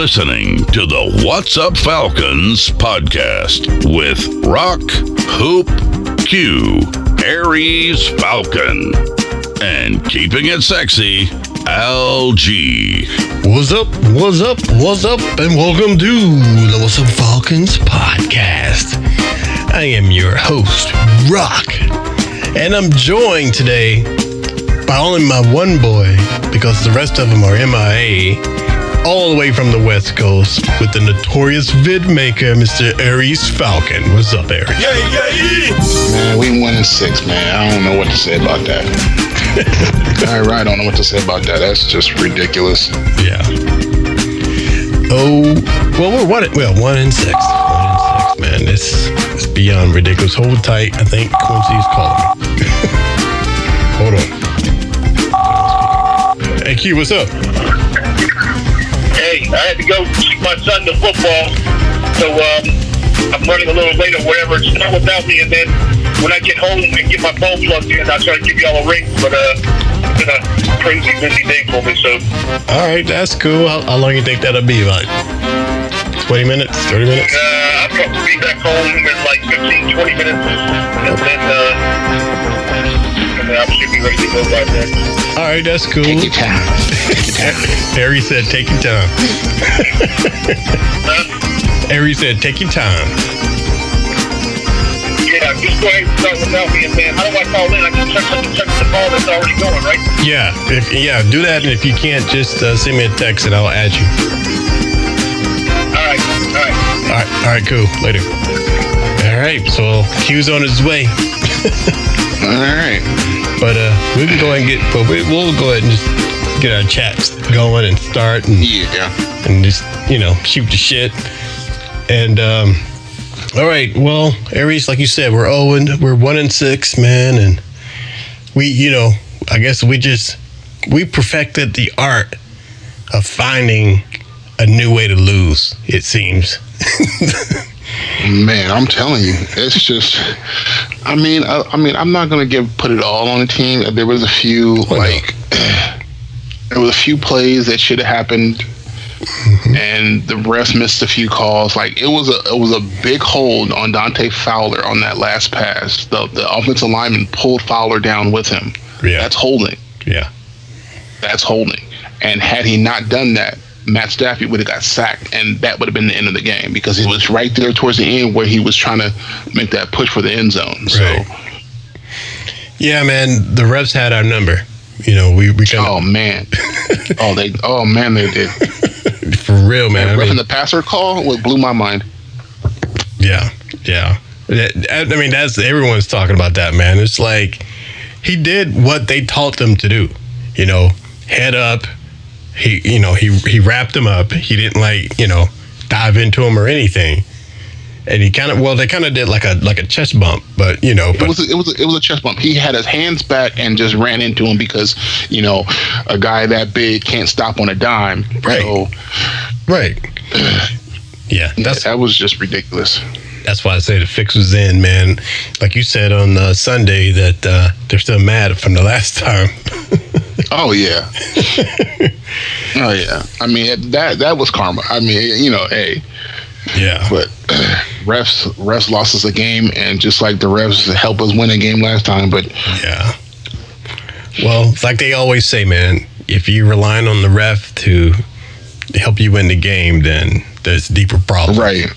listening to the What's Up Falcons podcast with Rock, Hoop, Q, Aries Falcon, and keeping it sexy, LG. What's up, and welcome to the What's Up Falcons podcast. I am your host, Rock, and I'm joined today by only my one boy, because the rest of them are MIA, all the way from the West Coast, with the notorious vid maker, Mr. Aries Falcon. What's up, Aries? Yay! Man, we 1-6, man. I don't know what to say about that. I don't know what to say about that. That's just ridiculous. Yeah. Oh, well, we're 1-6. 1-6, man. It's beyond ridiculous. Hold tight. I think Quincy's calling me. Hold on. Hey, Q, what's up? Hey, I had to go take my son to football, so I'm running a little late or whatever. It's not without me, and then when I get home and get my phone plugged in, I'll try to give y'all a ring, but it's been a crazy busy day for me, so. All right, that's cool. How long you think that'll be, like 20 minutes, 30 minutes? I'll probably be back home in like 15, 20 minutes, and then I should be ready to go by then. All right, that's cool. Take your time. Harry said, take your time. Harry said, take your time. Yeah, just go ahead and start without me, and then how do I call in? I can check the call that's already going, right? Yeah, do that, and if you can't, just send me a text and I'll add you. All right, cool. Later. All right, so Q's on his way. All right. But we can go ahead and we'll go ahead and just get our chats going and start and just shoot the shit. And all right, well, Aries, like you said, we're 1-6, man, and I guess we perfected the art of finding a new way to lose, it seems. Man, I'm telling you, it's just. I mean, I'm not gonna put it all on the team. There was a few there was a few plays that should have happened, and the refs missed a few calls. Like it was a big hold on Dante Fowler on that last pass. The offensive lineman pulled Fowler down with him. Yeah, that's holding. Yeah, that's holding. And had he not done that, Matt Stafford would have got sacked, and that would have been the end of the game, because he was right there towards the end where he was trying to make that push for the end zone. So, right. Yeah, man, the refs had our number. We kind of. Oh man, they did. For real, man. Ref in the passer call, what blew my mind. Yeah. I mean, that's everyone's talking about that, man. It's like he did what they taught them to do. Head up. He wrapped him up. He didn't dive into him or anything. And they kind of did like a chest bump, but it was a chest bump. He had his hands back and just ran into him because a guy that big can't stop on a dime. Right. So, right. Yeah, that was just ridiculous. That's why I say the fix was in, man. Like you said on Sunday that they're still mad from the last time. Oh yeah. Oh yeah. I mean that was karma. I mean, hey. Yeah. But refs lost us a game, and just like the refs helped us win a game last time. But yeah. Well, like they always say, man, if you're relying on the ref to help you win the game, then there's deeper problems. Right.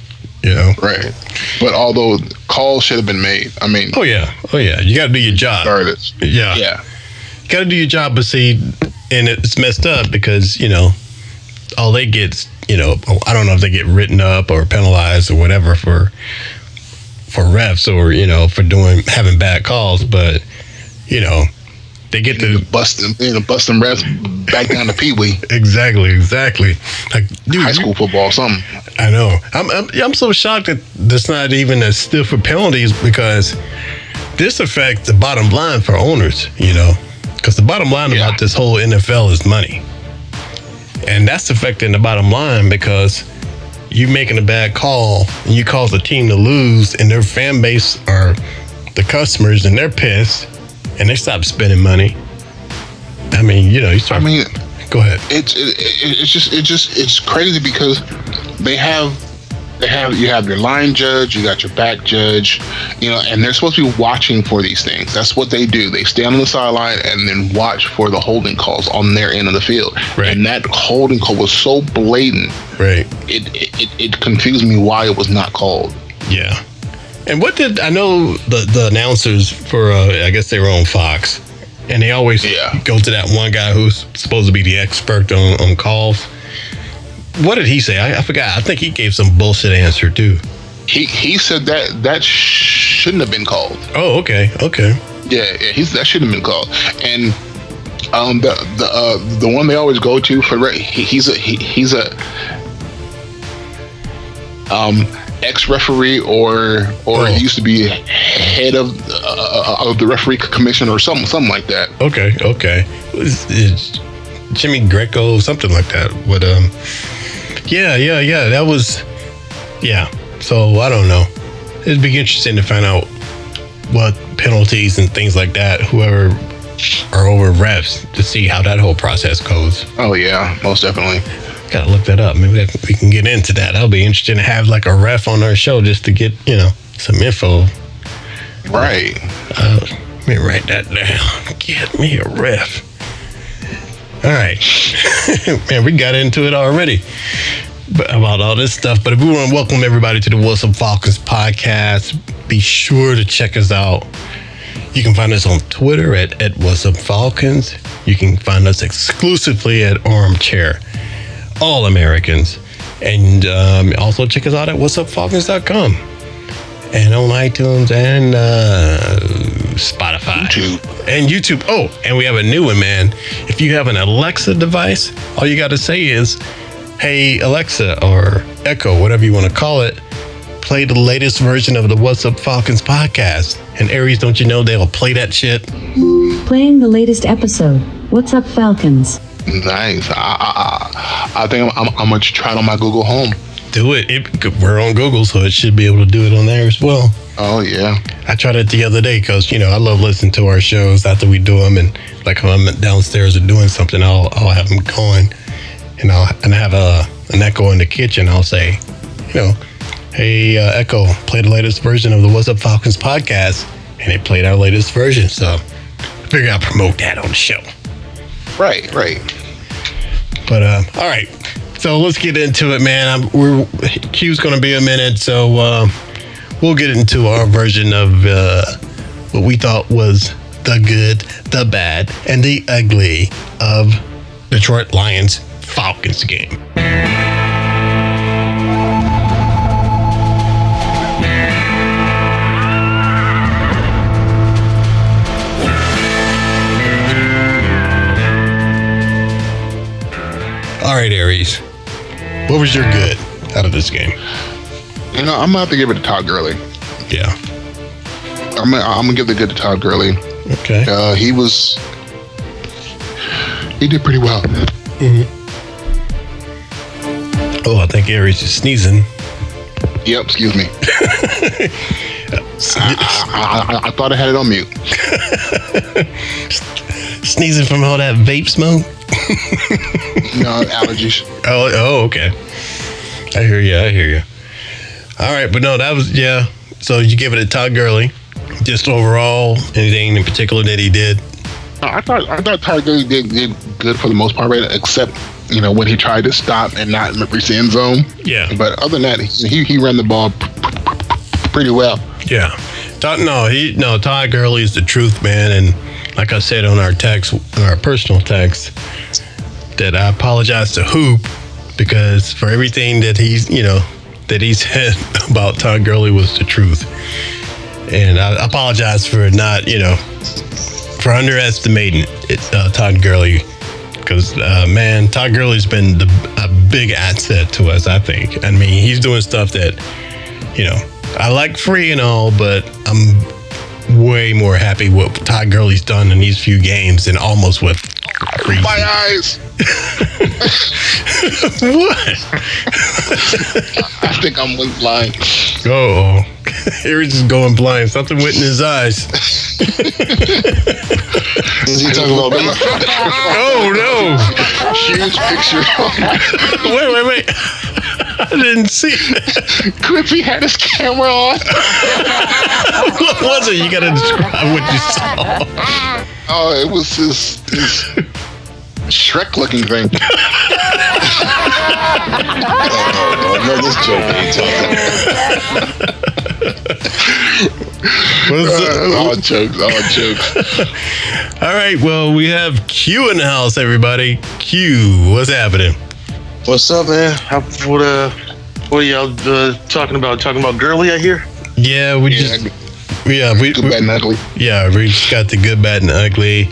Right. But although calls should have been made, I mean. Oh yeah. You got to do your job. Regardless. Yeah. You got to do your job, but see, and it's messed up because all they get, I don't know if they get written up or penalized or whatever for refs or for having bad calls, but they get to bust them refs back down to Pee-wee. Exactly. Like, dude, high school football, something. I know. I'm so shocked that that's not even as stiff for penalties, because this affects the bottom line for owners. Because the bottom line about this whole NFL is money. And that's affecting the bottom line, because you making a bad call and you cause a team to lose, and their fan base are the customers, and they're pissed and they stop spending money. I mean, you start. I mean, Go ahead. It's crazy because you have your line judge, you got your back judge, and they're supposed to be watching for these things. That's what they do. They stand on the sideline and then watch for the holding calls on their end of the field. Right. And that holding call was so blatant. Right. It confused me why it was not called. Yeah. And I know the announcers for, I guess they were on Fox, and they always go to that one guy who's supposed to be the expert on calls. What did he say? I forgot. I think he gave some bullshit answer too. He said that shouldn't have been called. Oh, okay. Yeah, that shouldn't have been called. And the one they always go to for he's a ex-referee or used to be head of the referee commission or something like that. Okay. It's Jimmy Greco, something like that. But yeah. That was So I don't know. It'd be interesting to find out what penalties and things like that, whoever are over refs, to see how that whole process goes. Oh yeah, most definitely. Gotta look that up. Maybe we can get into that. That'll be interesting to have like a ref on our show just to get, some info. Right. Let me write that down. Get me a ref. All right. Man, we got into it already about all this stuff. But if we want to welcome everybody to the What's Up Falcons podcast, be sure to check us out. You can find us on Twitter at What's Up Falcons. You can find us exclusively at Armchair All Americans. And also check us out at whatsupfalcons.com. And on iTunes and Spotify. YouTube. Oh, and we have a new one, man. If you have an Alexa device, all you got to say is, hey, Alexa, or Echo, whatever you want to call it, play the latest version of the What's Up Falcons podcast. And Aries, don't you know they'll play that shit? Playing the latest episode. What's Up Falcons? Nice. I think I'm going to try it on my Google Home. Do it. We're on Google, so it should be able to do it on there as well. Oh, yeah. I tried it the other day because, I love listening to our shows after we do them. And like when I'm downstairs or doing something, I'll have them going. And I have an Echo in the kitchen. I'll say, hey, Echo, play the latest version of the What's Up Falcons podcast. And they played our latest version. So I figured I'll promote that on the show. Right. But, all right. So let's get into it, man. Q's going to be a minute, so we'll get into our version of what we thought was the good, the bad, and the ugly of Detroit Lions Falcons game. All right, Aries. What was your good out of this game? I'm going to have to give it to Todd Gurley. Yeah. I'm going to give the good to Todd Gurley. Okay. He did pretty well. Mm-hmm. Oh, I think Aries is sneezing. Yep, excuse me. I thought I had it on mute. Sneezing from all that vape smoke? No, allergies. Oh, okay. I hear you. All right, but no, that was, So you give it to Todd Gurley. Just overall, anything in particular that he did? I thought Todd Gurley did good for the most part, right? Except, when he tried to stop and not reach the end zone. Yeah. But other than that, he ran the ball pretty well. Yeah. Todd Gurley is the truth, man. And like I said on our personal text, that I apologize to Hoop because for everything that he said about Todd Gurley was the truth. And I apologize for not, for underestimating Todd Gurley. Because, Todd Gurley's been a big asset to us, I think. I mean, he's doing stuff that, I like free and all, but I'm way more happy with what Todd Gurley's done in these few games than almost what. My eyes. What? I think I'm went blind. Oh, Aries is going blind. Something went in his eyes. Is he talking about me? Oh no! Huge picture. Wait. I didn't see it. Griffey had his camera on. What was it? You gotta describe what you saw. Oh, it was this Shrek-looking thing. Oh, no, this joke ain't talking. All jokes. All right, well, we have Q in the house, everybody. Q, what's happening? What's up, man? What are y'all talking about? Talking about girly, I hear? Yeah, we good, bad, and ugly. Yeah, we just got the good, bad, and ugly,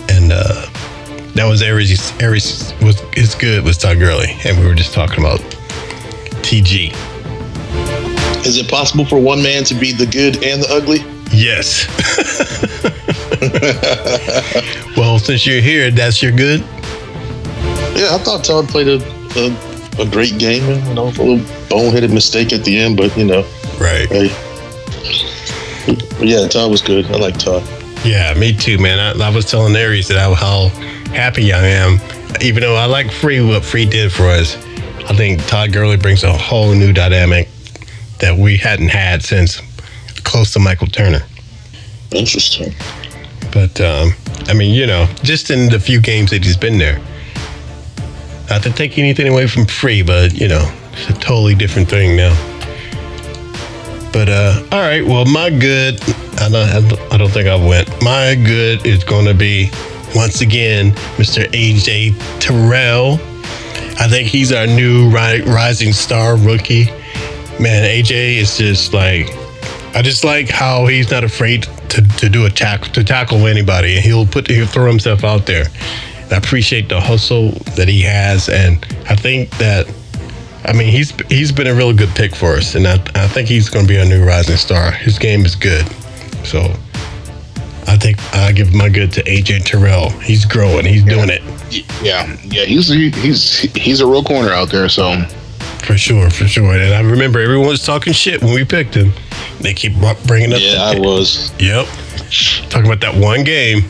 and that was Aries. Aries was good was Todd Gurley, and we were just talking about TG. Is it possible for one man to be the good and the ugly? Yes. Well, since you're here, that's your good. Yeah, I thought Todd played a great game, and a little boneheaded mistake at the end, but Right. Hey. But yeah, Todd was good. I like Todd. Yeah, me too, man. I was telling Aries that how happy I am, even though I like Free, what Free did for us. I think Todd Gurley brings a whole new dynamic that we hadn't had since close to Michael Turner. Interesting. But just in the few games that he's been there. Not to take anything away from Free, but it's a totally different thing now. But all right, well, my good, I don't think I went. My good is going to be once again Mr. AJ Terrell. I think he's our new rising star rookie. Man, AJ is just like, I just like how he's not afraid to do a tackle anybody, and he'll throw himself out there. I appreciate the hustle that he has, and I think that, he's been a really good pick for us, and I think he's going to be our new rising star. His game is good, so I think I give my good to AJ Terrell. He's growing, he's doing it. Yeah, he's a real corner out there, so. For sure. And I remember everyone was talking shit when we picked him. They keep bringing up. Yeah, I was. Yep, talking about that one game.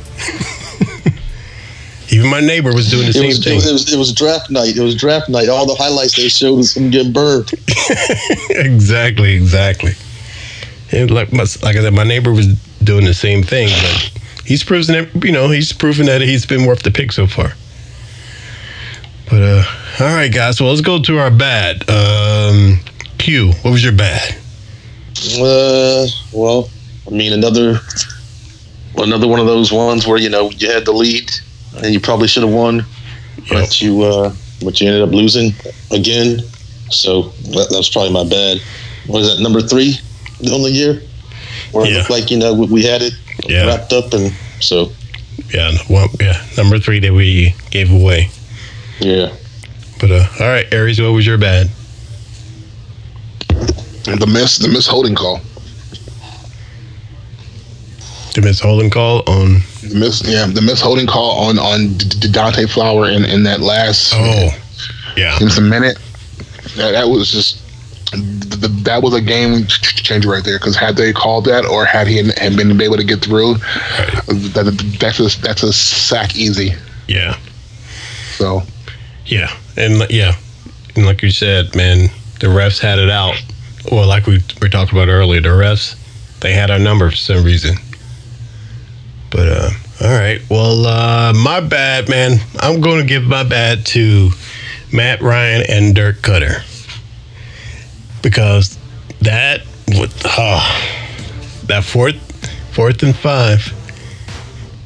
Even my neighbor was doing the same thing. It was draft night. All the highlights they showed was him getting burned. Exactly. And like I said, my neighbor was doing the same thing, but he's proven that he's been worth the pick so far. But all right, guys. Well, let's go to our bad. Q, what was your bad? Well, another one of those ones where you had the lead and you probably should have won, but you ended up losing again. So that was probably my bad. What is that, number 3 on the year? Where it looked like we had it wrapped up, and so number 3 that we gave away. Yeah. But all right, Aries, what was your bad? The miss holding call. The miss holding call on the miss holding call on Dante Flower in that last in a minute. That was just that was a game changer right there, because had they called that, or had he been able to get through, that's a sack easy. Yeah. So. And like you said, man, the refs had it out. Well, like we talked about earlier, the refs, they had our number for some reason. But all right, well, my bad, man. I'm going to give my bad to Matt Ryan and Dirk Cutter, because that fourth and 5,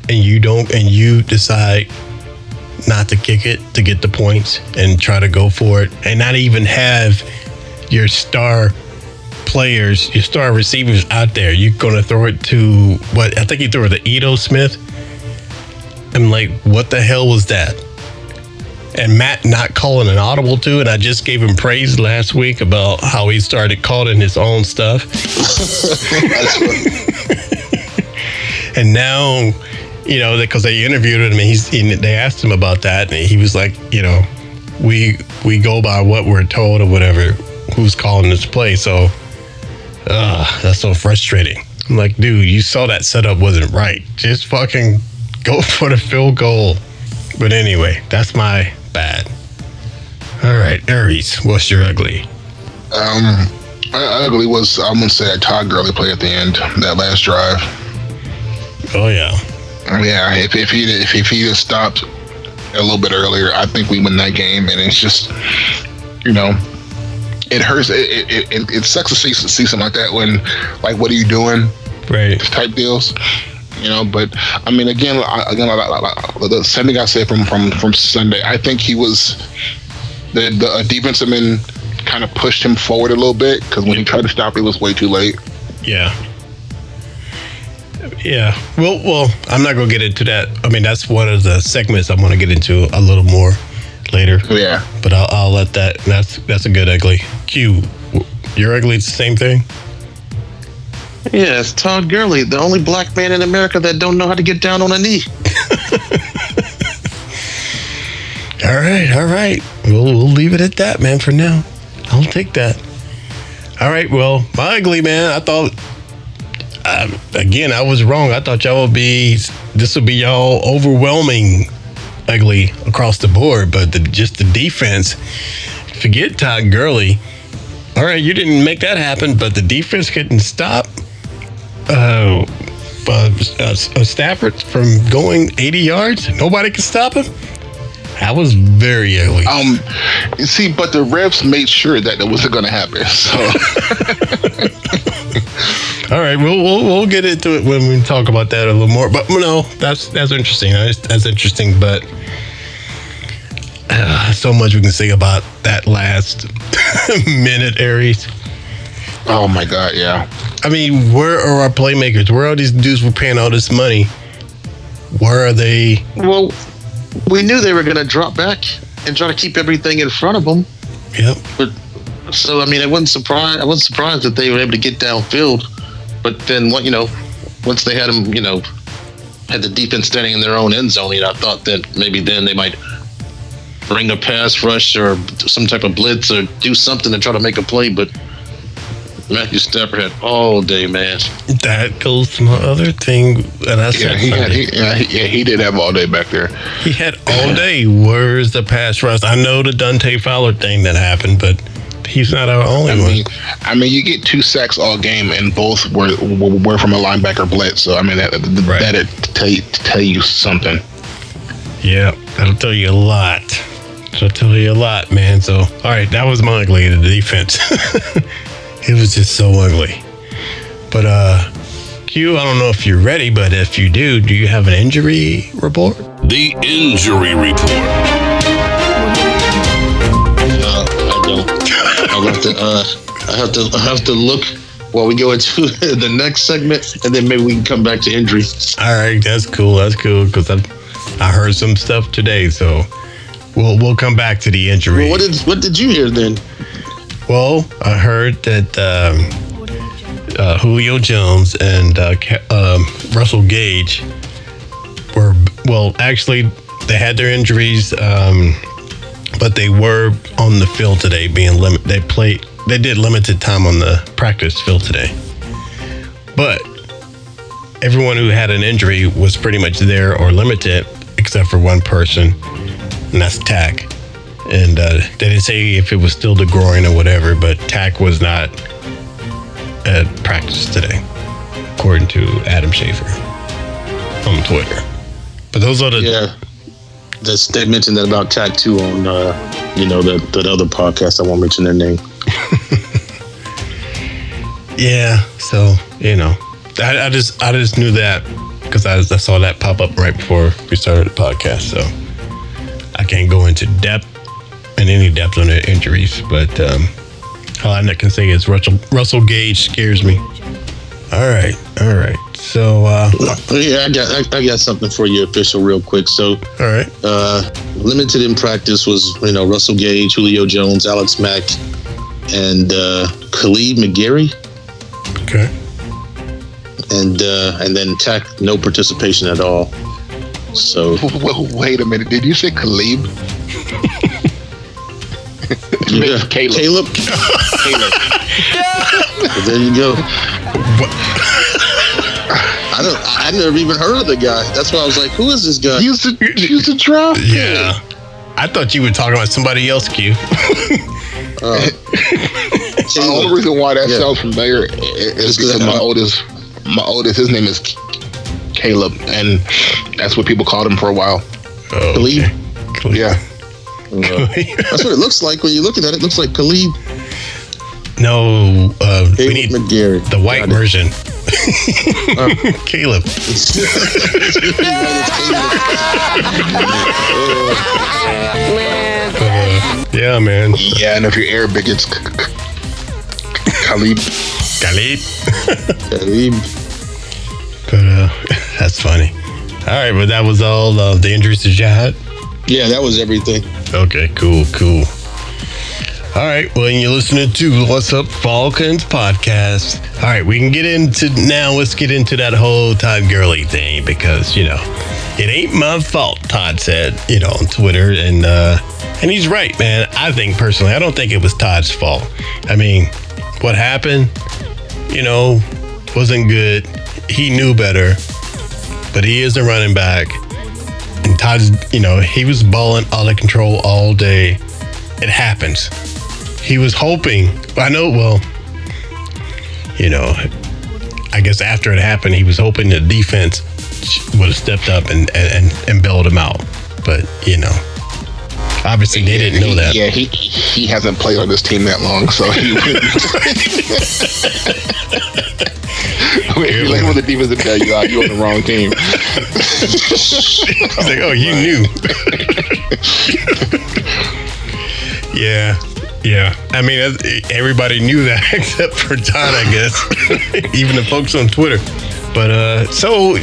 and you decide not to kick it to get the points and try to go for it, and not even have your star players, your star receivers out there. You're gonna throw it to what I think he threw it to Edo Smith. I'm like, what the hell was that? And Matt not calling an audible to, and I just gave him praise last week about how he started calling his own stuff. And now, because they interviewed him, and they asked him about that, and he was like, we go by what we're told or whatever, who's calling this play. So that's so frustrating. I'm like, dude, you saw that setup wasn't right. Just fucking go for the field goal. But anyway, that's my bad. All right, Aries, what's your ugly? My ugly was, I'm gonna say, that Todd Gurley play at the end, that last drive. Oh yeah. Yeah, if he had stopped a little bit earlier, I think we win that game. And it's just, it hurts. It sucks to see something like that when, like, what are you doing? Right. Type deals. But I mean, again, the same thing I said from Sunday. I think he was the defensive man kind of pushed him forward a little bit, because when he tried to stop, it was way too late. Yeah. Yeah. Well, I'm not gonna get into that. I mean, that's one of the segments I'm gonna get into a little more later. Yeah. But I'll let that. That's a good ugly. Q, your ugly is the same thing. Yeah, it's Todd Gurley, the only black man in America that don't know how to get down on a knee. All right. We'll leave it at that, man, for now. I'll take that. All right, well, my ugly, man, I thought, again, I was wrong. I thought this would be y'all overwhelming ugly across the board, but just the defense, forget Todd Gurley. All right, you didn't make that happen, but the defense couldn't stop Stafford from going 80 yards. Nobody could stop him. That was very ugly. You see, but the refs made sure that wasn't going to happen. So, all right, we'll get into it when we talk about that a little more. But no, that's interesting. That's interesting. But so much we can say about that last minute, Aries. Oh my God, yeah. I mean, where are our playmakers? Where are these dudes we're paying all this money? Where are they? Well, we knew they were going to drop back and try to keep everything in front of them. Yep. But so I mean, I wasn't surprised that they were able to get downfield. But then, once they had them, had the defense standing in their own end zone, I thought that maybe then they might bring a pass rush or some type of blitz or do something to try to make a play. But Matthew Stafford had all day, man. That goes to my other thing, and I said, he did have all day back there. He had all day. Where's the pass rush? I know the Dante Fowler thing that happened, but he's not our only one. I mean, you get 2 sacks all game, and both were from a linebacker blitz. So I mean, that'd tell you something. Yeah, that'll tell you a lot. That'll tell you a lot, man. So, all right, that was my ugly, the defense. It was just so ugly. But Q, I don't know if you're ready, but if you do you have an injury report? The injury report. I don't. I have to look while we go into the next segment, and then maybe we can come back to injury. All right, that's cool. Because I heard some stuff today, so we'll come back to the injury. Well, what did you hear then? Well, I heard that Julio Jones and Russell Gage actually they had their injuries, but they were on the field today being limited. They did limited time on the practice field today. But everyone who had an injury was pretty much there or limited, except for one person, and that's Tack. And they didn't say if it was still the groin or whatever, but Tack was not at practice today, according to Adam Schaefer on Twitter. But those are the... Yeah, they mentioned that about Tack too on, that other podcast. I won't mention their name. Yeah, so, I just knew that because I saw that pop up right before we started the podcast, so I can't go into any depth on the injuries, but all I can say is Russell Gage scares me. All right. So I got something for you, official, real quick. So all right, limited in practice was Russell Gage, Julio Jones, Alex Mack, and Khalid McGarry. Okay. And then Tack, no participation at all. So wait a minute, did you say Khalid? Yeah. Caleb. There you go. I never even heard of the guy. That's why I was like, who is this guy? He used to draft. Yeah. I thought you were talking about somebody else, Q. The only reason why that sounds familiar is because my oldest, his name is Caleb, and that's what people called him for a while. Oh, Khalid? Okay. Yeah. That's what it looks like when you're looking at it. It looks like Khalid. No, we need McGarry. the white version. Caleb. Yeah, man. Yeah, and if you're Arabic, it's Khalid. Khalid. Khalid. But that's funny. All right, but that was all the injuries that you had? Yeah, that was everything. Okay, cool. All right, well, you're listening to What's Up Falcons podcast. All right, let's get into that whole Todd Gurley thing because, it ain't my fault, Todd said, on Twitter. And he's right, man. I think personally, I don't think it was Todd's fault. I mean, what happened, wasn't good. He knew better, but he is a running back. And Todd's, he was balling out of control all day. It happens. He was hoping, I guess after it happened, he was hoping the defense would have stepped up and bailed him out. But, obviously they didn't know that. Yeah, he hasn't played on this team that long, so he if you like with the defensive guy, you're on the wrong team. He's like, oh, you knew. Yeah. I mean, everybody knew that except for Todd, I guess. Even the folks on Twitter. But so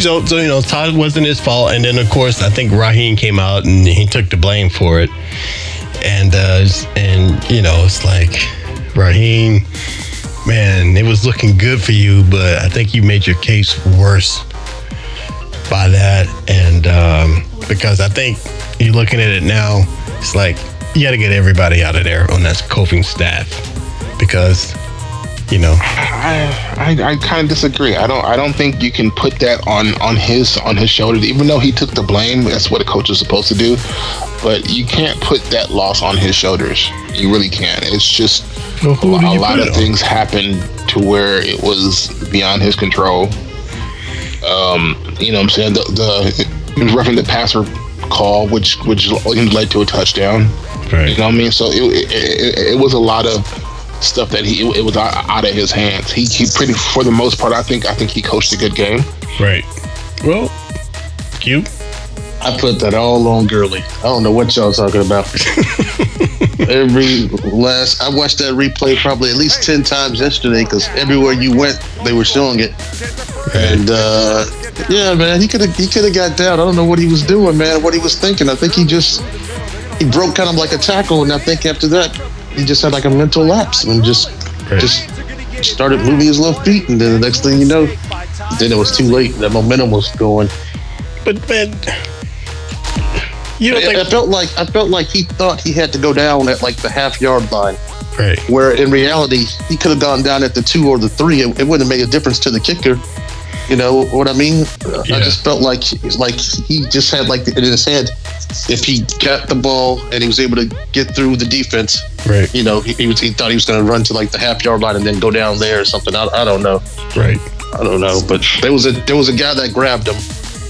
Todd wasn't his fault, and then of course I think Raheem came out and he took the blame for it, and it's like, Raheem, man, it was looking good for you, but I think you made your case worse by that, and because I think you're looking at it now, it's like you got to get everybody out of there on that coaching staff because. I kind of disagree. I don't think you can put that on his shoulders. Even though he took the blame, that's what a coach is supposed to do. But you can't put that loss on his shoulders. You really can't. It's just a lot of things happened to where it was beyond his control. You know what I'm saying? He was roughing the passer call, which led to a touchdown. Right. You know what I mean? So it was a lot of stuff that it was out of his hands. He pretty, for the most part, I think he coached a good game. Right. Well, Q? I put that all on Gurley. I don't know what y'all talking about. I watched that replay probably at least 10 times yesterday because everywhere you went, they were showing it. And yeah, man, he could have got down. I don't know what he was doing, man. What he was thinking. I think he broke kind of like a tackle, and I think after that. He just had like a mental lapse and just started moving his little feet, and then the next thing you know, then it was too late. That momentum was going. But man, I felt like he thought he had to go down at like the half-yard line, right? Where in reality he could have gone down at the 2 or the 3. It wouldn't have made a difference to the kicker. You know what I mean? Yeah. I just felt like he just had like in his head, if he got the ball and he was able to get through the defense, right? He thought he was going to run to like the half-yard line and then go down there or something. I don't know. Right. I don't know, but there was a guy that grabbed him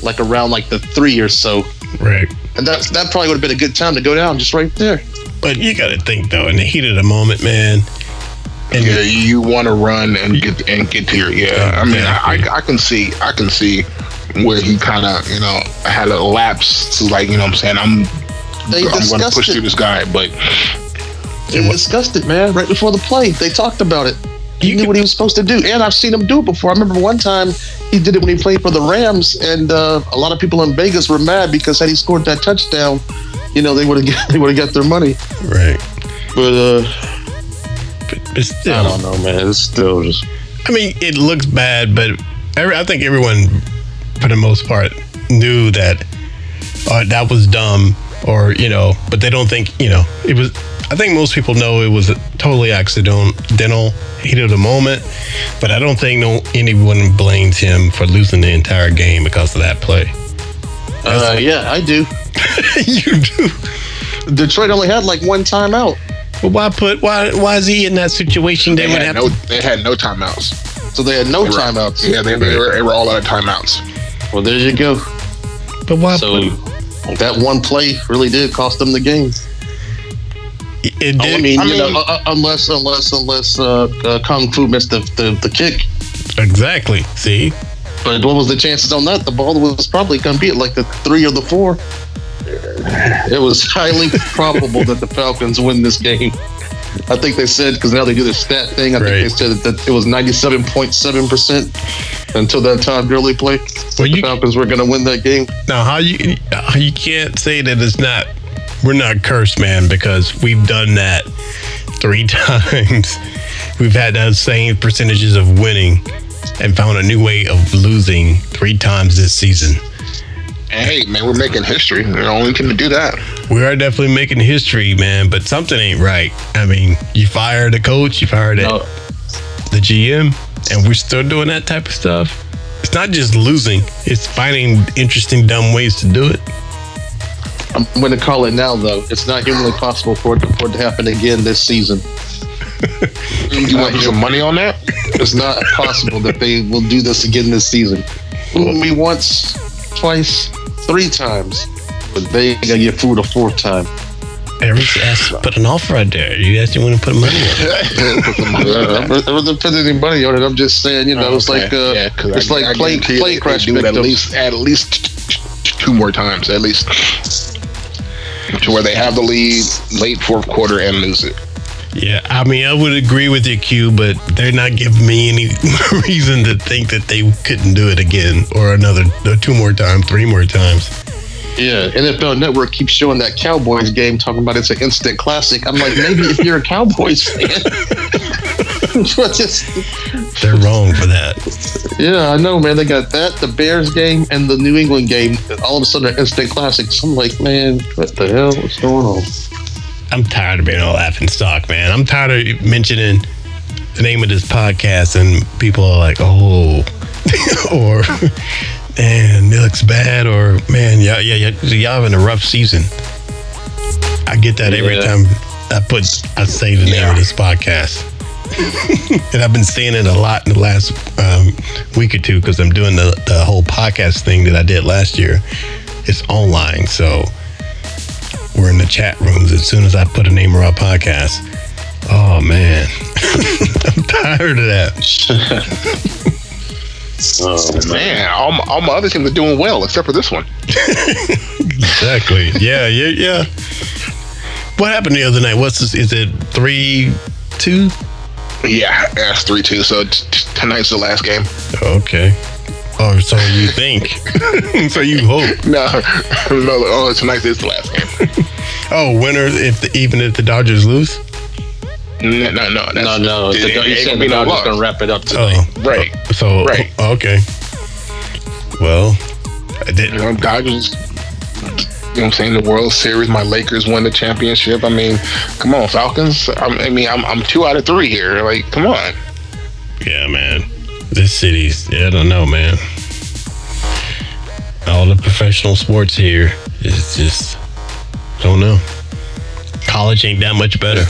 like around like the 3 or so. Right. And that probably would have been a good time to go down just right there. But you got to think though, in the heat of the moment, man. And yeah, you want to run and get to your I mean, I can see where he kind of had a lapse to like what I'm saying I'm going to push through this guy, but they discussed it, man, right before the play. They talked about it. He knew what he was supposed to do, and I've seen him do it before. I remember one time he did it when he played for the Rams, and a lot of people in Vegas were mad because had he scored that touchdown, they would have got their money. Right. But it's still, I don't know, man. It's still just. I mean, it looks bad, but I think everyone, for the most part, knew that that was dumb, or but they don't think it was. I think most people know it was totally accidental, heat of the moment, but I don't think anyone blames him for losing the entire game because of that play. Yeah, I do. You do. Detroit only had like one timeout. But why is he in that situation? They had no timeouts. So they had no timeouts. Yeah, they were all out of timeouts. Well, there you go. But why? So that one play really did cost them the game. It did. I mean, unless Kung Fu missed the kick. Exactly. See. But what was the chances on that? The ball was probably going to be at like the 3 or the 4. It was highly probable that the Falcons win this game. I think they said, because now they do the stat thing, I think they said that it was 97.7% until that Todd Gurley play. The Falcons were going to win that game. Now, how you can't say that it's not, we're not cursed, man, because we've done that 3 times. We've had those same percentages of winning and found a new way of losing 3 times this season. Hey, man, we're making history. We're the only team to do that. We are definitely making history, man, but something ain't right. I mean, you fired the coach, you fired the GM, and we're still doing that type of stuff. It's not just losing, it's finding interesting, dumb ways to do it. I'm going to call it now, though. It's not humanly possible for it to happen again this season. You want some money on that? It's not possible that they will do this again this season. Fooled me once, twice, 3 times, but they gotta get fooled a 4th time. Eric's asked to put an offer right there. You guys didn't want to put money on it. I wasn't putting any money on it. I'm just saying, it's like plane crash victims. At least 2 more times, at least, to where they have the lead late 4th quarter and lose it. Yeah, I mean, I would agree with you, Q, but they're not giving me any reason to think that they couldn't do it again or 2 more times, 3 more times. Yeah, NFL Network keeps showing that Cowboys game, talking about it's an instant classic. I'm like, maybe if you're a Cowboys fan. They're wrong for that. Yeah, I know, man. They got that, the Bears game, and the New England game. All of a sudden, they're instant classics. I'm like, man, what the hell? What's going on? I'm tired of being all laughing stock, man. I'm tired of mentioning the name of this podcast and people are like, oh, or man, it looks bad, or man, y'all having a rough season. I get that every time I say the name of this podcast. And I've been saying it a lot in the last week or 2 because I'm doing the whole podcast thing that I did last year. It's online, so we're in the chat rooms as soon as I put a name of our podcast. Oh, man. I'm tired of that. Oh, man. All my other teams are doing well, except for this one. Exactly. Yeah. What happened the other night? Is it 3-2? Yeah, it's 3-2. So tonight's the last game. Okay. Oh, so you think? So you hope? No. Oh, tonight is the last game. Oh, winner even if the Dodgers lose? No. You said the Dodgers gonna wrap it up tonight. Right. So right. Okay. Well, I didn't. Dodgers. You know what I'm saying? The World Series. My Lakers won the championship. I mean, come on, Falcons. I'm 2 out of 3 here. Like, come on. Yeah, man. This city's, I don't know, man. All the professional sports here is just, don't know. College ain't that much better.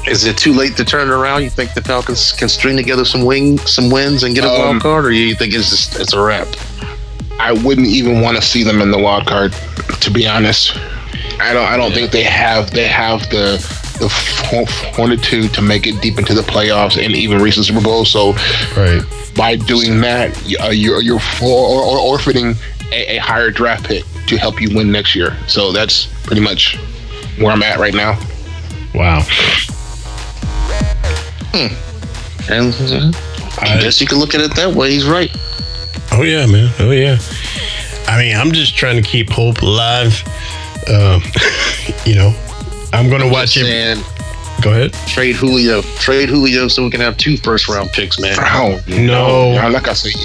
Is it too late to turn it around? You think the Falcons can string together some wins and get a wild card, or you think it's a wrap? I wouldn't even want to see them in the wild card, to be honest. I don't think they have the fortitude to make it deep into the playoffs and even reach the Super Bowl. So, by doing that, you're forfeiting a higher draft pick to help you win next year. So that's pretty much where I'm at right now. Wow. And I guess you can look at it that way. He's right. Oh yeah, man. Oh yeah. I mean, I'm just trying to keep hope alive. I'm going to watch it. Go ahead. Trade Julio so we can have 2 first-round picks, man. Oh, no. Like I said,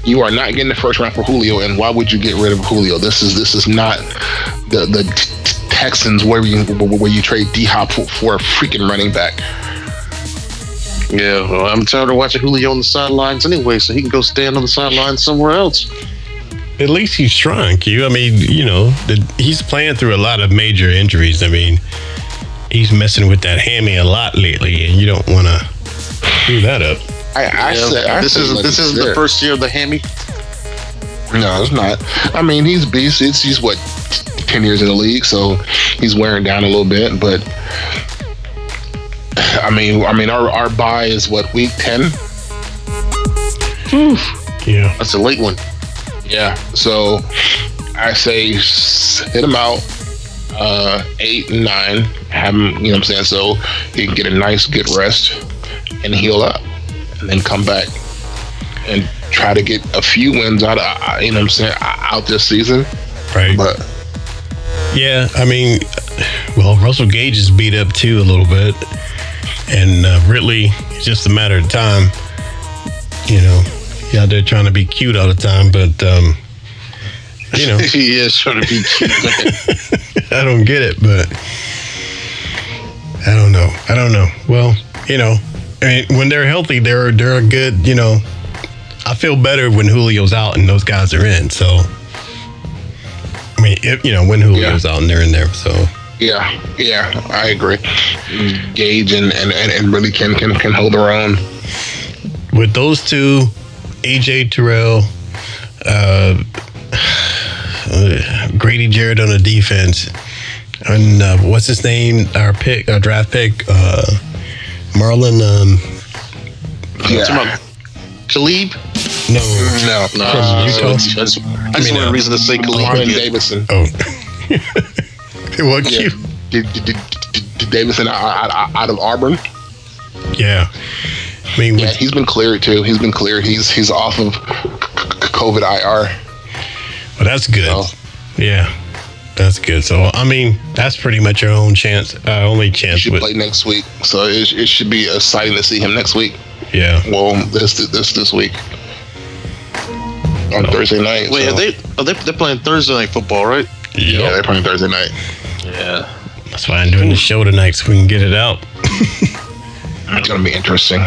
you are not getting the first round for Julio, and why would you get rid of Julio? This is not the Texans where you trade D-Hop for a freaking running back. Yeah, well, I'm tired of watching Julio on the sidelines anyway, so he can go stand on the sidelines somewhere else. At least he's trying, Q. I mean, he's playing through a lot of major injuries. I mean, he's messing with that hammy a lot lately, and you don't want to screw that up. This isn't the first year of the hammy. No, it's not. I mean, he's beast. He's what, 10 years in the league, so he's wearing down a little bit. But I mean, our bye is what, week 10? Yeah, that's a late one. Yeah, so I say hit him out 8 and 9. Have him, you know what I'm saying, so he can get a nice good rest and heal up, and then come back and try to get a few wins out of, you know what I'm saying, out this season. Right. But yeah, I mean, well, Russell Gage is beat up too a little bit, and Ridley, it's just a matter of time. He's out there trying to be cute all the time, but he is trying to be cute. I don't get it, but I don't know. Well, I mean, when they're healthy, they're a good. I feel better when Julio's out and those guys are in. So, I mean, when Julio's out and they're in there, so. Yeah, I agree. Gage and really can hold their own. With those two, AJ Terrell, Grady Jarrett on the defense, and what's his name? Our draft pick, Marlon. Khalib? No. From Utah. I just want a reason to say Khalib. Marlon Davidson. Oh. What you? Did Davidson out of Auburn? Yeah. I mean, he's been cleared too. He's been cleared. He's off of COVID IR. Well, that's good. So, yeah, that's good. So, I mean, that's pretty much our only chance. He should play next week. So it should be exciting to see him next week. Yeah. Well, this week on Thursday night. Wait, they're playing Thursday night football, right? Yep. Yeah, they're playing Thursday night. Yeah. That's why I'm doing the show tonight so we can get it out. It's gonna be interesting.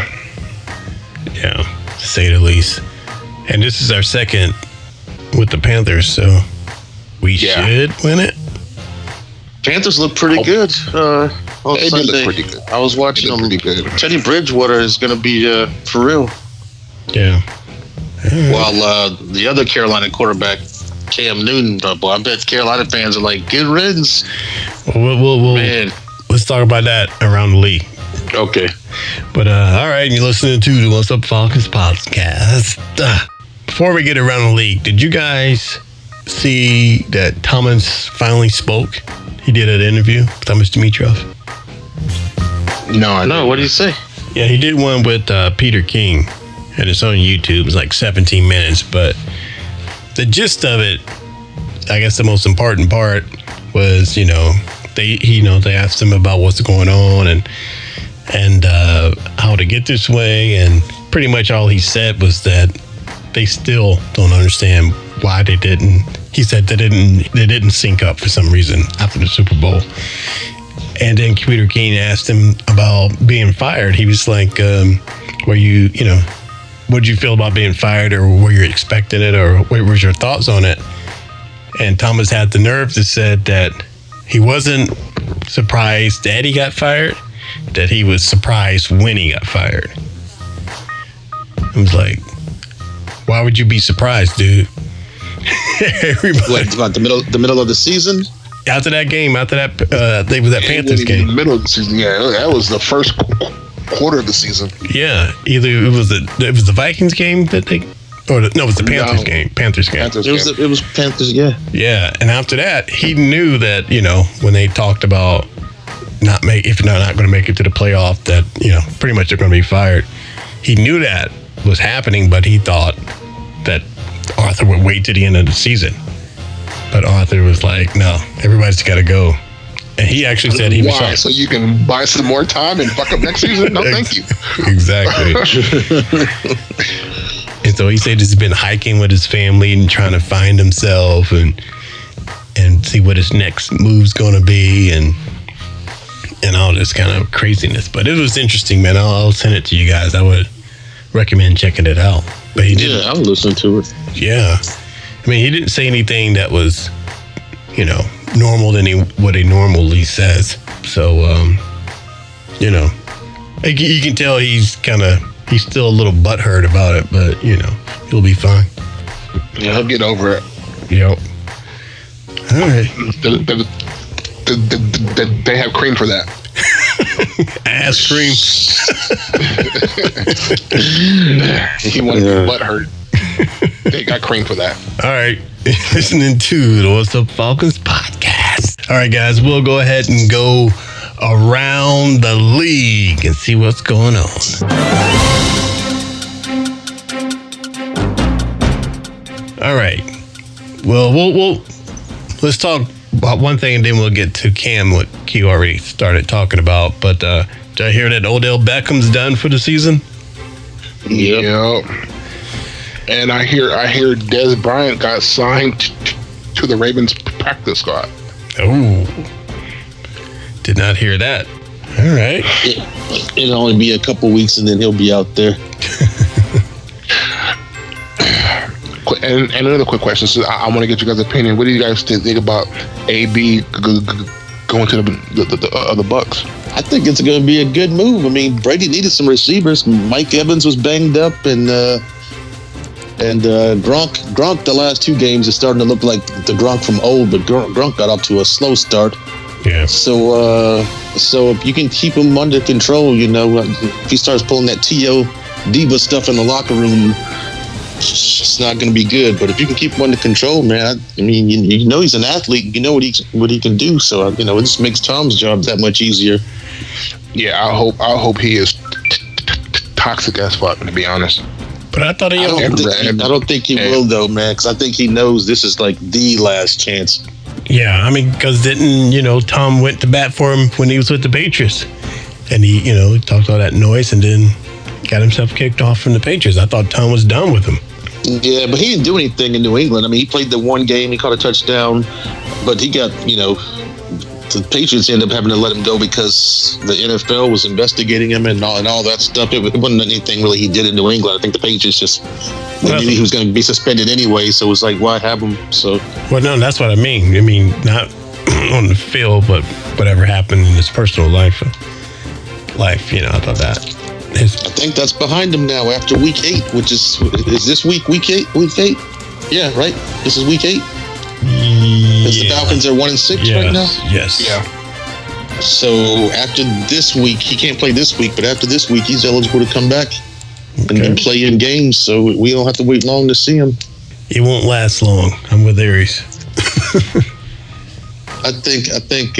Yeah, to say the least. And this is our second with the Panthers, so we should win it. Panthers look pretty good. On They Sunday. look pretty good. I was watching them. Pretty good. Teddy Bridgewater is going to be for real. Yeah. While the other Carolina quarterback, Cam Newton, I bet Carolina fans are like, good riddance. We'll let's talk about that around the league. Okay. But all right, you're listening to the What's Up Falcons podcast. Before we get around the league, did you guys see that Thomas finally spoke? He did an interview, Thomas Dimitrov. No, what did he say? Yeah, he did one with Peter King, and it's on YouTube. It's like 17 minutes, but the gist of it, I guess the most important part was, they asked him about what's going on and how to get this way, and pretty much all he said was that they still don't understand why they didn't. He said they didn't sync up for some reason after the Super Bowl. And then Peter King asked him about being fired. He was like, were you, what did you feel about being fired, or were you expecting it, or what was your thoughts on it? And Thomas had the nerve to say that he wasn't surprised that he got fired, that he was surprised when he got fired. I was like, why would you be surprised, dude? Everybody. What, about the middle of the season? After that game, they was that Panthers game. In the middle of the season, yeah, that was the first quarter of the season. Yeah, either it was the Vikings game that they, it was the Panthers game. Panthers game. It was Panthers, yeah. Yeah, and after that, he knew that when they talked about if you're not going to make it to the playoff, that pretty much they're going to be fired. He knew that was happening, but he thought that Arthur would wait to the end of the season. But Arthur was like, no, everybody's got to go. And he actually said he was shocked. So you can buy some more time and fuck up next season? No, thank you. Exactly. And so he said he's been hiking with his family and trying to find himself. And and see what his next move's going to be and all this kind of craziness. But it was interesting, man. I'll send it to you guys. I would recommend checking it out. But he didn't. Yeah, I'll listen to it. Yeah. I mean, he didn't say anything that was, normal than what he normally says. So, you can tell he's still a little butthurt about it, but, he'll be fine. Yeah, he'll get over it. Yep. All right. They have cream for that. Ass cream. He wanted to butt hurt. They got cream for that. All right. Listening to the What's Up Falcons podcast. All right, guys, we'll go ahead and go around the league and see what's going on. All right. Well, let's talk about one thing, and then we'll get to Cam, what Q already started talking about. But did I hear that Odell Beckham's done for the season? Yep. And I hear Dez Bryant got signed to the Ravens practice squad. Oh, did not hear that. All right. It'll only be a couple weeks, and then he'll be out there. And another quick question. So I want to get you guys' opinion. What do you guys think about AB going to the Bucks? I think it's going to be a good move. I mean, Brady needed some receivers. Mike Evans was banged up, and Gronk the last two games is starting to look like the Gronk from old, but Gronk got off to a slow start. Yeah. So if you can keep him under control, if he starts pulling that T.O. diva stuff in the locker room, it's not going to be good. But if you can keep him under control, man, I mean, he's an athlete. You know what he can do. So it just makes Tom's job that much easier. Yeah, I hope he is toxic as fuck, to be honest. But I thought I don't think he will, though, man, because I think he knows this is like the last chance. Yeah, I mean, because didn't Tom went to bat for him when he was with the Patriots, and he talked all that noise and then got himself kicked off from the Patriots. I thought Tom was done with him. Yeah, but he didn't do anything in New England. I mean, he played the one game, he caught a touchdown, but he got, the Patriots ended up having to let him go because the NFL was investigating him and all that stuff. It wasn't anything really he did in New England. I think the Patriots just knew he was going to be suspended anyway, so it was like, why have him? So, well, no, that's what I mean. I mean, not on the field, but whatever happened in his personal life, I thought that. I think that's behind him now after week 8, which is this week 8? Week 8? Yeah, right? This is week 8? Because the Falcons are 1-6 right now? Yes. Yeah. So after this week, he can't play this week, but after this week, he's eligible to come back and play in games. So we don't have to wait long to see him. It won't last long. I'm with Aries. I think.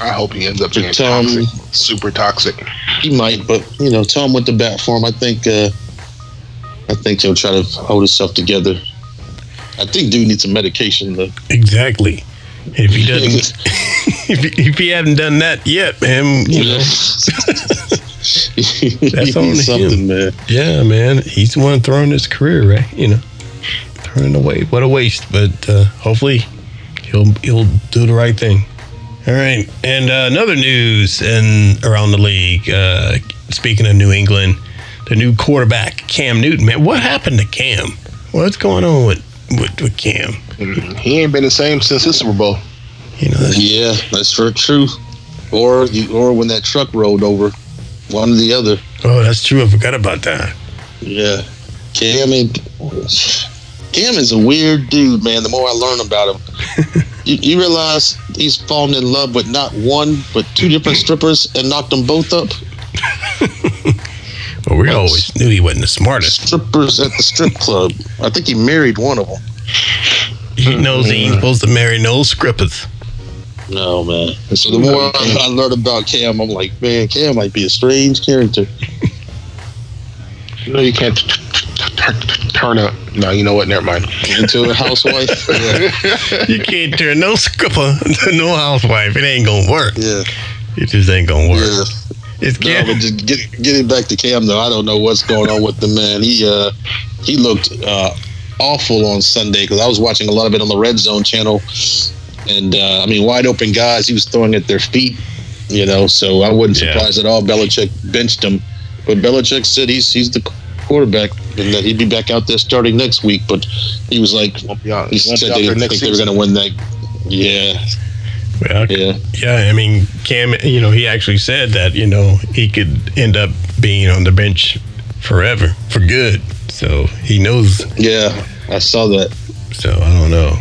I hope he ends up being Tom, toxic, super toxic. He might, but Tom went to bat for him. I think he'll try to hold himself together. I think dude needs some medication though. Exactly. If he doesn't, if he hadn't done that yet, man, that's on him, man. Yeah, man, he's the one throwing his career, right? Throwing away. What a waste. But hopefully, he'll do the right thing. All right, and another news around the league. Speaking of New England, the new quarterback Cam Newton. Man, what happened to Cam? What's going on with Cam? He ain't been the same since his Super Bowl. Yeah, that's for true. Or when that truck rolled over, one or the other. Oh, that's true. I forgot about that. Yeah, Cam is a weird dude, man. The more I learn about him, you realize he's fallen in love with not one but 2 different strippers and knocked them both up. Well, we always knew he wasn't the smartest. Strippers at the strip club. I think he married one of them. He knows he ain't supposed to marry no strippers. No, man. So the more I learn about Cam, I'm like, man, Cam might be a strange character. You can't turn a... No, you know what? Never mind. Into a housewife? Yeah. You can't turn no stripper into no housewife. It ain't gonna work. Yeah. It just ain't gonna work. Yeah. It's Cam. No, but just getting back to Cam, though, I don't know what's going on with the man. He looked awful on Sunday because I was watching a lot of it on the Red Zone channel. And, wide open guys he was throwing at their feet, so I wasn't surprised at all Belichick benched him. But Belichick said he's the quarterback and that he'd be back out there starting next week. But he was like, he said they didn't think they were going to win that. Yeah. Yeah, Cam, he actually said that, he could end up being on the bench forever, for good. So he knows. Yeah, I saw that. So I don't know.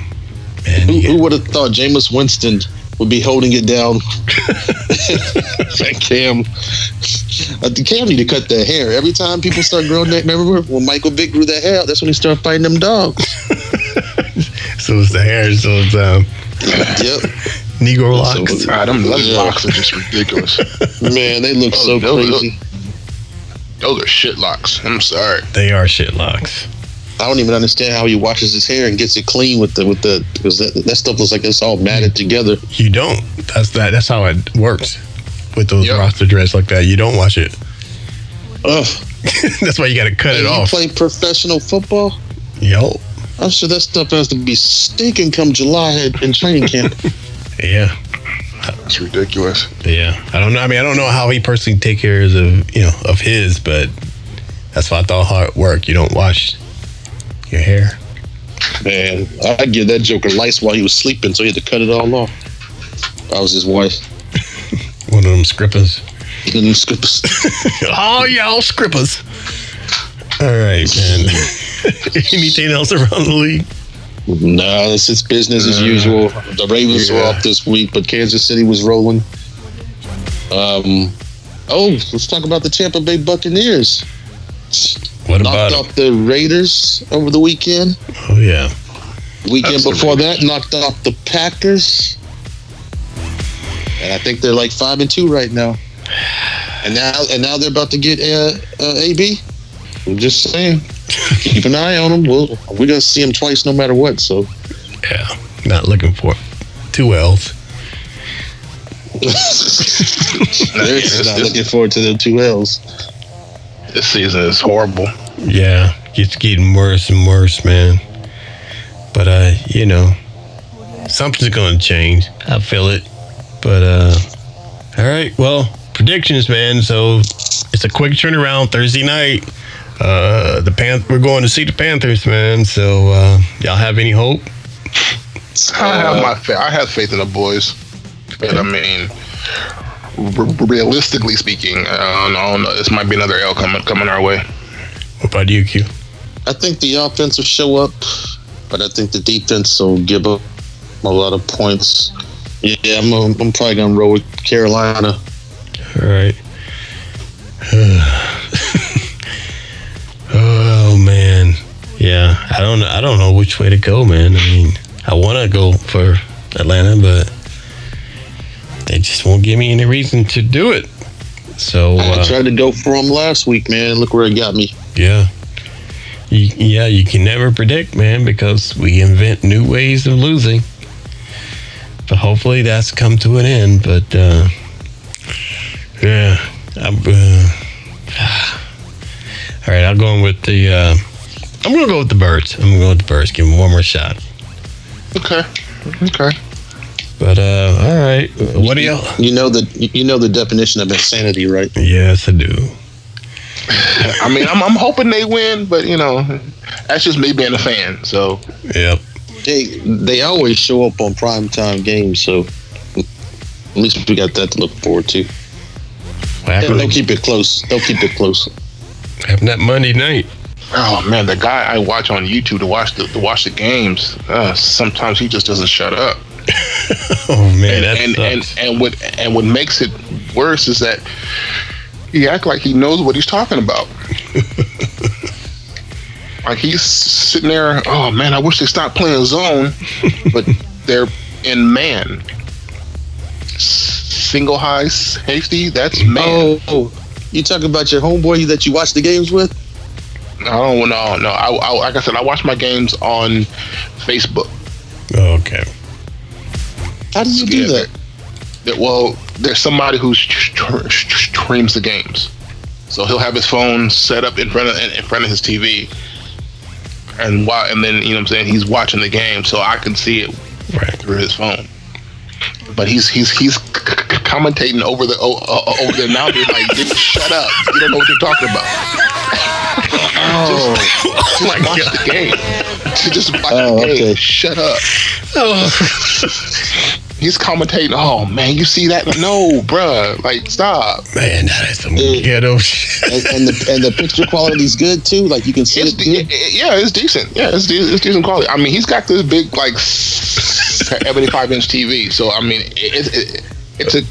Man, who would have thought Jameis Winston would be holding it down? Cam. Cam need to cut that hair. Every time people start growing that, remember when Michael Vick grew that hair out? That's when he started fighting them dogs. So it's the hair. So it's Yep. Negro locks. Them locks are just ridiculous. Man, they look so crazy. Those are shit locks. I'm sorry. They are shit locks. I don't even understand how he washes his hair and gets it clean with because that stuff looks like it's all matted together. You don't. That's how it works with those roster dreads like that. You don't wash it. Ugh. That's why you got to cut it off. You play professional football? Yo. I'm sure that stuff has to be stinking come July in training camp. Yeah. It's ridiculous. Yeah. I don't know. I don't know how he personally take care of of his, but that's why I thought how it worked. You don't wash your hair. Man, I give that joker lice while he was sleeping, so he had to cut it all off. I was his wife. One of them scrippers. Oh, y'all scrippers. All right, man. Anything else around the league? No, it's business as usual. The Ravens were off this week, but Kansas City was rolling. Let's talk about the Tampa Bay Buccaneers. What about knocked off the Raiders over the weekend. Oh yeah. Weekend before that, knocked off the Packers. And I think they're like 5-2 right now. And now they're about to get AB. I'm just saying, keep an eye on them. We're gonna see them twice, no matter what. So, yeah, not looking for 2 L's. Not looking forward to the 2 L's. This season is horrible. Yeah, it's getting worse and worse, man. But something's gonna change. I feel it. But all right, well, predictions, man. So it's a quick turnaround Thursday night. We're going to see the Panthers, man. So y'all have any hope? I have faith in the boys, but realistically speaking, I don't know. This might be another L coming our way. What about you, Q? I think the offense will show up, but I think the defense will give up a lot of points. Yeah, I'm probably gonna roll with Carolina. All right. Oh man, yeah. I don't know which way to go, man. I want to go for Atlanta, but they just won't give me any reason to do it. So I tried to go for them last week, man. Look where it got me. Yeah. You can never predict, man, because we invent new ways of losing. But hopefully that's come to an end. But yeah, all right, I'm going with the. I'm gonna go with the Birds. Give them one more shot. Okay. But all right, what do y'all? You know the definition of insanity, right? Yes, I do. I'm hoping they win, but that's just me being a fan. So yep. They always show up on primetime games, so at least we got that to look forward to. They'll keep it close. Having that Monday night. Oh man, the guy I watch on YouTube to watch the games, sometimes he just doesn't shut up. Oh man, that sucks. And what makes it worse is that he acts like he knows what he's talking about. Like he's sitting there, oh man, I wish they stopped playing zone, but they're in man. Single high safety, that's man. Oh, you talking about your homeboy that you watch the games with? No. I like I said, I watch my games on Facebook. Okay. How do you do that? Well, there's somebody who streams the games, so he'll have his phone set up in front of his TV, and then you know what I'm saying, he's watching the game, so I can see it through his phone. But he's commentating over the announcer like, shut up, you don't know what you're talking about. Just watch the game. Just watch the game. Okay. Shut up. He's commentating. Oh man, you see that? No, bruh. Like, stop. Man, that is some ghetto shit. And the picture quality is good too. Like, you can see it. Yeah, it's decent. Yeah, it's decent quality. I mean, he's got this big like 75-inch TV. So I mean, it's a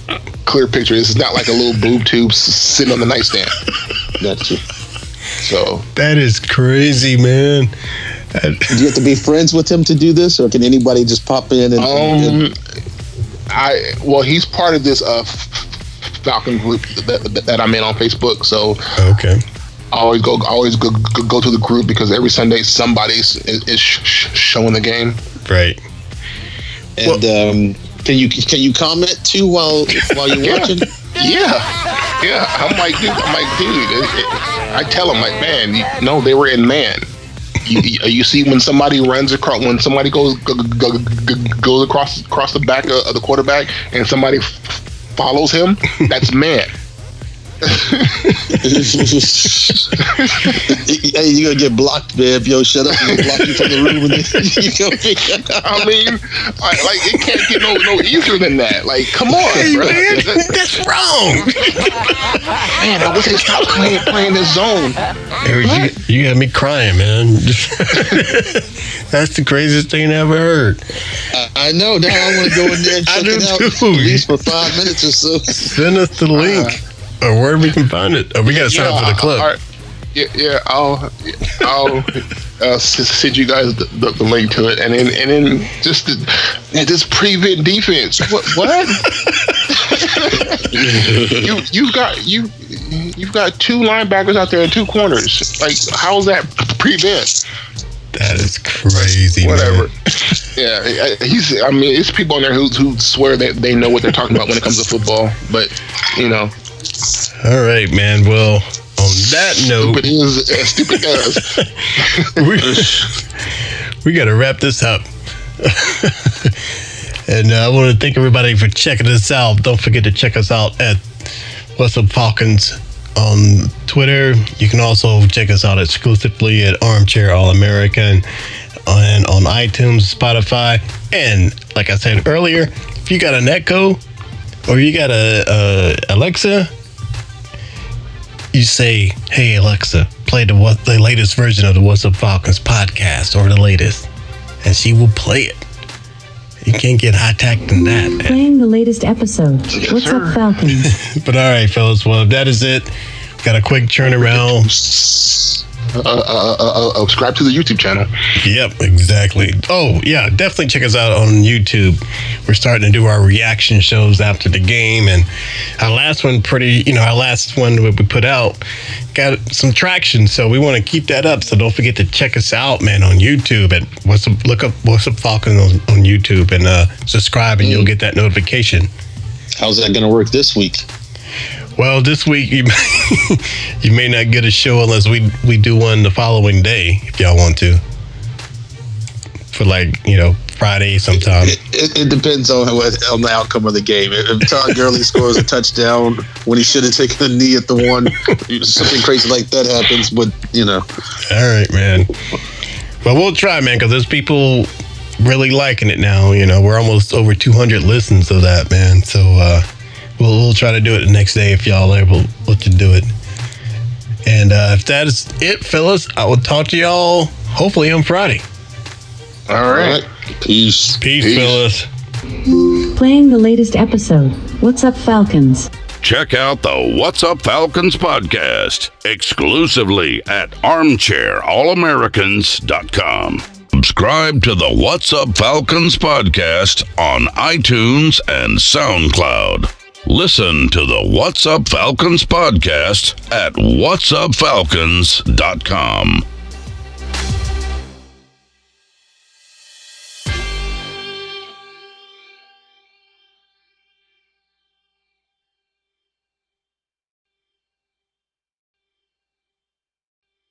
clear picture. It's not like a little boob tube sitting on the nightstand. Gotcha. So that is crazy, man. Do you have to be friends with him to do this, or can anybody just pop in and well, he's part of this Falcon group that I'm in on Facebook. So okay, I always go to the group because every Sunday somebody is showing the game. Right. And can you comment too while you're watching? Yeah. I'm like, dude. I tell him like, man, no, they were in man. You see when somebody runs across, when somebody goes across the back of the quarterback, and somebody follows him, that's man. Hey, you gonna get blocked, man. If yo shut up, and block you from the room. And I mean, like it can't get no easier than that. Like, come on, bro. Man, that's wrong. Man, I wish they stopped playing this zone. You got me crying, man. That's the craziest thing I ever heard. I know. Now I want to go in there and check it out too. At least for 5 minutes or so. Send us the link. Or where we can find it. Or we gotta sign up for the club. Right. Yeah. I'll send you guys the link to it, and then just this prevent defense. What? you've got two linebackers out there and two corners. Like, how's that prevent? That is crazy. Whatever. Man. Yeah, it's people on there who swear that they know what they're talking about when it comes to football, but you know. All right, man. Well, on that note, stupid does. we got to wrap this up. And I want to thank everybody for checking us out. Don't forget to check us out at What's Up Falcons on Twitter. You can also check us out exclusively at Armchair All American and on iTunes, Spotify, and like I said earlier, if you got an Echo or you got a Alexa, you say, "Hey Alexa, play the latest version of the What's Up Falcons podcast," or the latest, and she will play it. You can't get high-tech than that, man. Playing the latest episode. What's Up Falcons? But all right, fellas, well, that is it. Got a quick turnaround. Subscribe to the YouTube channel. Yep, exactly. Oh, yeah, definitely check us out on YouTube. We're starting to do our reaction shows after the game, and our last one we put out got some traction, so we want to keep that up. So don't forget to check us out, man, on YouTube. Look up What's Up Falcons on YouTube and subscribe, and you'll get that notification. How's that going to work this week? Well, this week you may not get a show unless we do one the following day, if y'all want to. For Friday sometime. It depends on the outcome of the game. If Todd Gurley scores a touchdown when he should have taken a knee at the one, something crazy like that happens. But All right, man. But we'll try, man, because there's people really liking it now. We're almost over 200 listens of that, man. So. We'll try to do it the next day if y'all are able to do it. And if that is it, fellas, I will talk to y'all hopefully on Friday. All right. Peace, fellas. Playing the latest episode. What's Up Falcons? Check out the What's Up Falcons podcast exclusively at armchairallamericans.com. Subscribe to the What's Up Falcons podcast on iTunes and SoundCloud. Listen to the What's Up Falcons podcast at whatsupfalcons.com.